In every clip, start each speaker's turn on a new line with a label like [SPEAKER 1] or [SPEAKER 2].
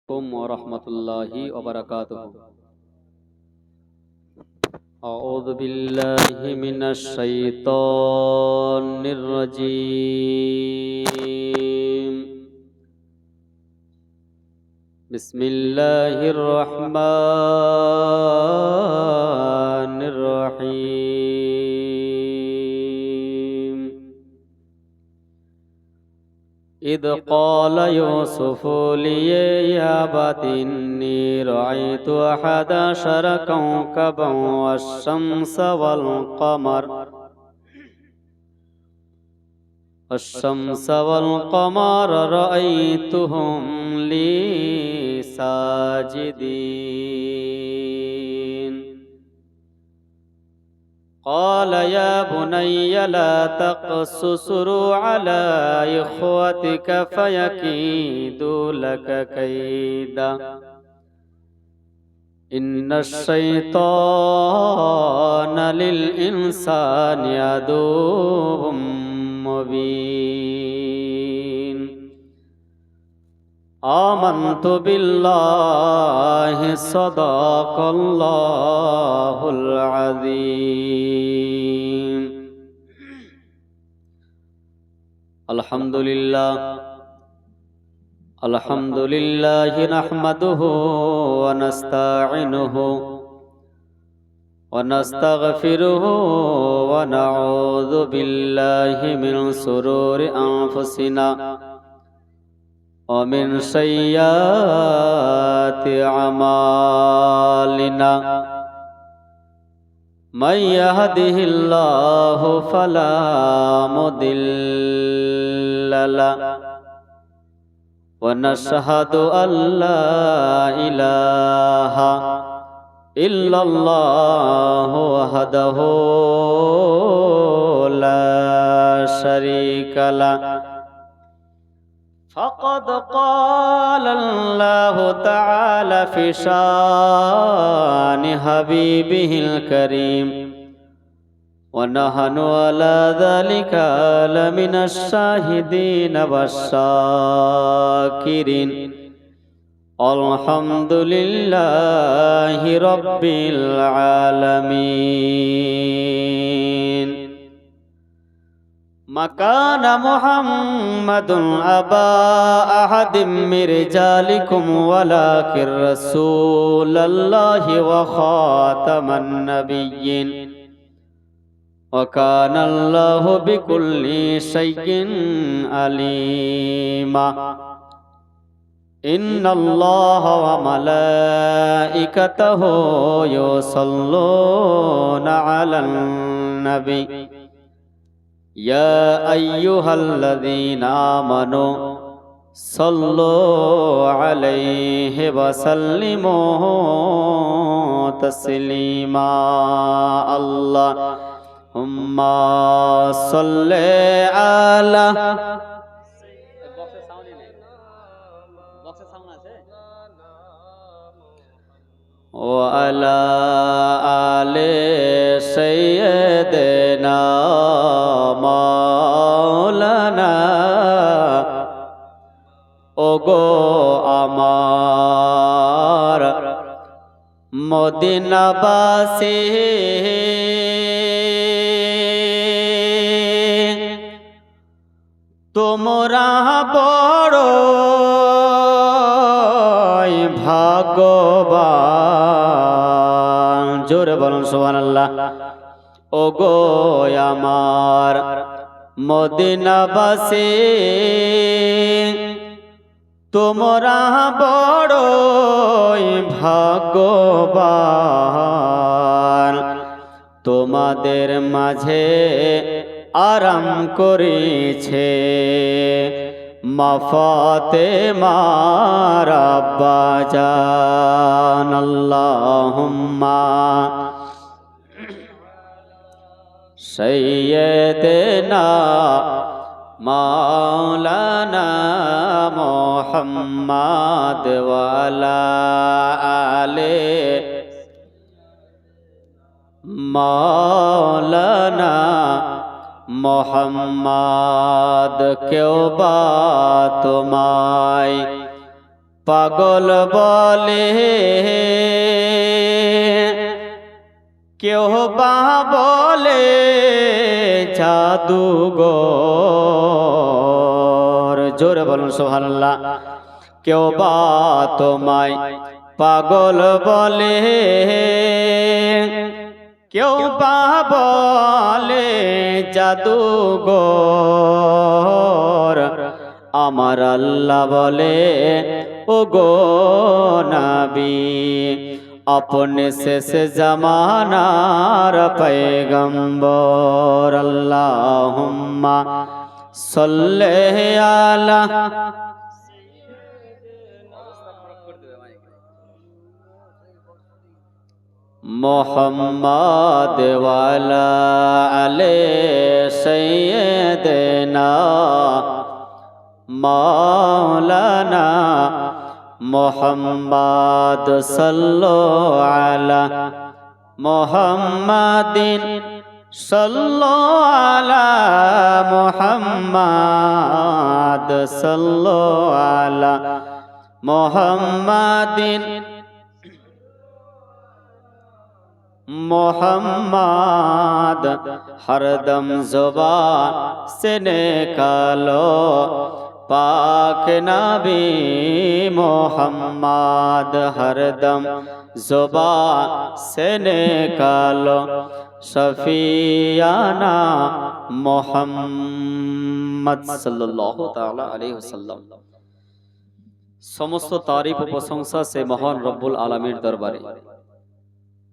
[SPEAKER 1] वरहमतुल्लाहि वबरकातुहू। अऊज़ु बिल्लाहि मिनश शैतानिर रजीम। बिस्मिल्लाहिर रहमानिर रहीम। इद क़ाल यूसुफ़ु लिया अबति इन्नी रअयतु अहद अशर कौकबन والشمس والقمر رأيتهم لي ساجدين قال يا بني لا تقصص على إخوتك فيكيدوا لك كيدا إن الشيطان للإنسان عدو مبين آمنت بالله صدق الله العظيم الحمد لله نحمده ونستعينه ونستغفره ونعوذ بالله من شرور أنفسنا ومن سيئات أعمالنا من يهده الله فلا مضل له ونشهد أن لا إله إلا الله وحده لا شريك له فقد قال الله تعالى في شان حبيبه الكريم ونحن على ذلك لمن الشاهدين والشاكرين الحمد لله رب العالمين ما كان محمد أبا أحد من رجالكم ولكن رسول الله وخاتم النبيين وكان الله بكل شيء عليما إن الله وملائكته يصلون على النبي يا أيها الذين آمنوا صلوا عليه وسلموا تسليما اللهم صل على وعلى آل سيدنا مولانا ওগো আমার মদিনাবাসী তোমরা বড় ভাগ্যবান জোরে বলুন সুবহানাল্লাহ ওগো আমার মদিনাবাসী তোমরা বড় ভাগ্যবান তোমাদের মাঝে আরাম করেছে মা ফাতেমা রাব্বা জান আল্লাহুম্মা সাইয়্যিদিনা মাওলানা মুহাম্মদ ওয়া আলা আলি মাওলানা মুহাম্মদ কেউ বা তোমায় পাগল বলে, কেউ বা বলে জাদুঘর। জোরে বলুন সুবহানাল্লাহ। কেউ বা তোমায় পাগল বলে, কেউ বা বলে জাদুঘর। আমার আল্লাহ বলে ও গো নবী, अपने शेष जमानार पैगंबर। अल्लाहुम्मा सल्ले अला मोहम्मद वाला आले सय्यदना मौलाना मोहम्मद सल्लो अला मोहम्मदिन सल्लो अला मोहम्मद सल्लो अला मोहम्मदिन मोहम्मद हरदम ज़ुबान से निकालो पाक नबी मोहम्मद, हरदम ज़ुबान से निकालो शफियाना मोहम्मद सल्लल्लाहु ताला अलैहि वसल्लम। समस्त तारीफ व प्रशंसा से महान रब्बुल आलमीर दरबारे,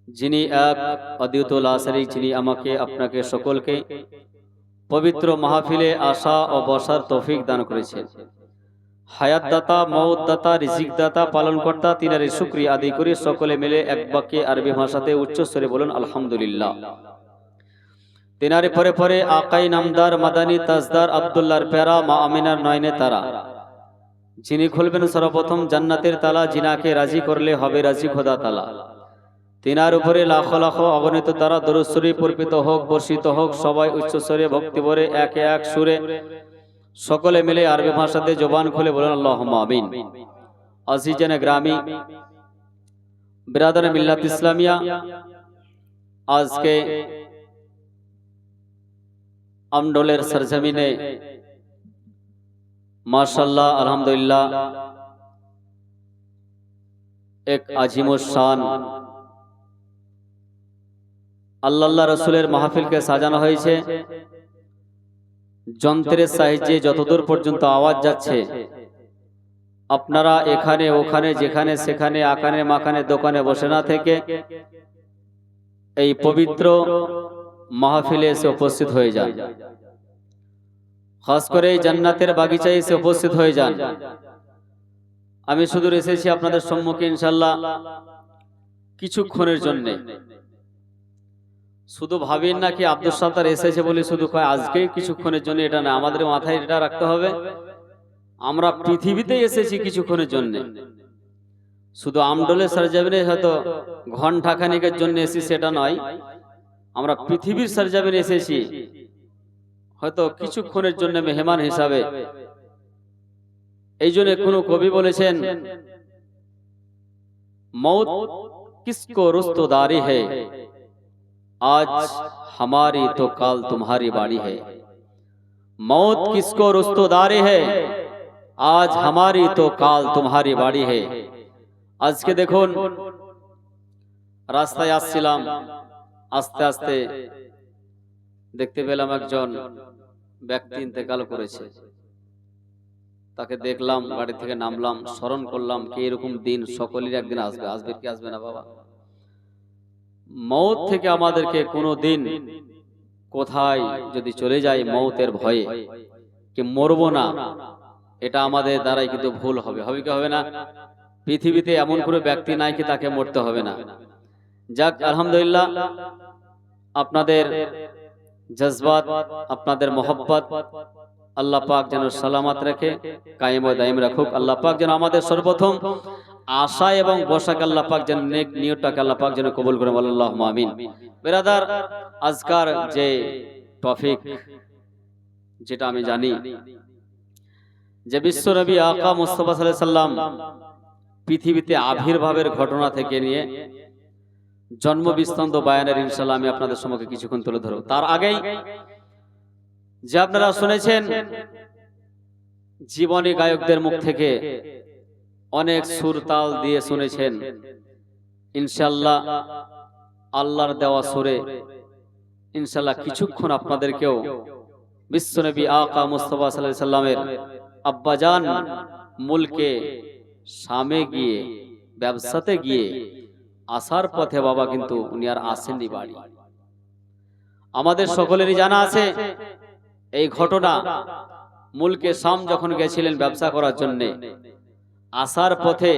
[SPEAKER 1] যিনি এক অদ্বিত লাশরিক, যিনি আমাকে আপনাকে সকলকে পবিত্র মাহফিলে আসা ও বসার তৌফিক দান করেছেন। হায়াত দাতা, মওত দাতা, রিজিক দাতা, পালনকর্তা, তিনারে শুকরিয়া আদায় করে সকলে মিলে এক বাক্যে আরবি ভাষাতে উচ্চ স্বরে বলুন আলহামদুলিল্লাহ। তিনারে পরে পরে আকাই নামদার মাদানী তাজদার আব্দুল্লাহর প্যারা মা আমিনার নয়নে তারা, যিনি খুলবেন সর্বপ্রথম জান্নাতের তালা, জিনাকে রাজি করলে হবে রাজি খোদা তালা। তিনার উপরে লাখো লাখো অগণিত দ্বারা দরুদ শরীফ অর্পিত হোক, বর্ষিত হোক। সবাই উচ্চ স্বরে ভক্তি ভরে একে এক সুরে সকলে মিলে আরবি ভাষাতে জবান খুলে বলেন আল্লাহুম্মা আমিন। আজিজানে গ্রামী, বিরাদার মিল্লাত ইসলামিয়া, আজকে আমডোলের সরজমিনে মাশাআল্লাহ আলহামদুলিল্লাহ এক আজিমুস শান আল্লাহ রসুলের মাহফিলকে সাজানো হয়েছে। যন্ত্রের সাহায্যে যতদূর পর্যন্ত আওয়াজ যাচ্ছে, আপনারা এখানে ওখানে যেখানে সেখানে আকানে মাকানে দোকানে বসে না থেকে এই পবিত্র মাহফিলে এসে উপস্থিত হয়ে যান। খাস করে জান্নাতের বাগিচায় এসে উপস্থিত হয়ে যান। আমি শুধু এসেছি আপনাদের সম্মুখে ইনশাআল্লাহ কিছুক্ষণের জন্য। শুধু ভাবেন না কি আব্দুল সাত্তার এসেছে বলে শুধু কয় আজকে কিছুক্ষণের জন্য, এটা না। আমাদের মাথায় এটা রাখতে হবে, আমরা পৃথিবীতে এসেছি কিছুক্ষণের জন্য। শুধু আমডোলে সরজামিনে হয়তো ঘন্টা খানিকের জন্য এসেছি সেটা নয়, আমরা পৃথিবীর সরজামিনে এসেছি হয়তো কিছুক্ষণের জন্য মেহমান হিসাবে। এই জন্য কোনো কবি বলেছেন, মৌত কিসকো রুস্তদারি है, आज हमारी तो काल तुम्हारी बाड़ी है। मौत किसको रुस्तदारी है, आज हमारी तो काल तुम्हारी बाड़ी है। आज के देखুন রাস্তায় আসছিলাম, আস্তে আস্তে দেখতে পেলাম একজন ব্যক্তি ইন্তেকাল করেছে। তাকে দেখলাম, গাড়ি থেকে নামলাম, স্মরণ করলাম কি এরকম দিন সকলের একদিন আসবে। আসবে কি আসবে না বাবা? মৌত থেকে আমাদেরকে কোনো দিন কোথায় যদি চলে যায় মৌতের ভয়ে কি মরবো না, এটা আমাদের দ্বারাই কিন্তু ভুল হবে। হবে কি হবে না? পৃথিবীতে এমন কোনো ব্যক্তি নাই কি তাকে মরতে হবে না। যাক আলহামদুলিল্লাহ, আপনাদের জজবাত, আপনাদের মোহব্বত আল্লাহ পাক যেন সালামত রেখে কায়েম ও দায়েম রাখুক। আল্লাহ পাক যেন আমাদের সর্বপ্রথম আশা এবং বসাক আল্লাহ পাক যেন নেক নিয়তটাকে আল্লাহ পাক যেন কবুল করে বলেন আল্লাহুম্মা আমিন। বিরাদার, আজকার যে টপিক, যেটা আমি জানি যে বিশ্ব নবী আকা মুস্তাফা সাল্লাল্লাহু আলাইহি সাল্লাম পৃথিবীতে আবির্ভাবের ঘটনা থেকে নিয়ে জন্মবিস্তন্দ বায়ানের ইনশাআল্লাহ আমি আপনাদের সম্মুখে কিছুক্ষণ তুলে ধরব। তার আগেই যে আপনারা শুনেছেন জীবনী গায়কদের মুখ থেকে অনেক সুর তাল দিয়ে শুনেছেন, ইনশাআল্লাহ আল্লাহর দেওয়া সুরে ইনশাআল্লাহ কিছুক্ষণ আপনাদেরকেও বিশ্বনবী আকা মুস্তাফা সাল্লাল্লাহু আলাইহি সাল্লামের আব্বাজান মুলকে শামে গিয়ে ব্যবসাতে গিয়ে আসার পথে বাবা কিন্তু উনি আর আসেননি বাড়ি। আমাদের সকলেরই জানা আছে এই ঘটনা। মুলকে শাম যখন গেছিলেন ব্যবসা করার জন্য, আসার পথে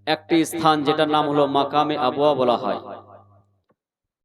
[SPEAKER 1] একটি স্থান যেটার নাম হলো মাকামে আবওয়া বলা হয়,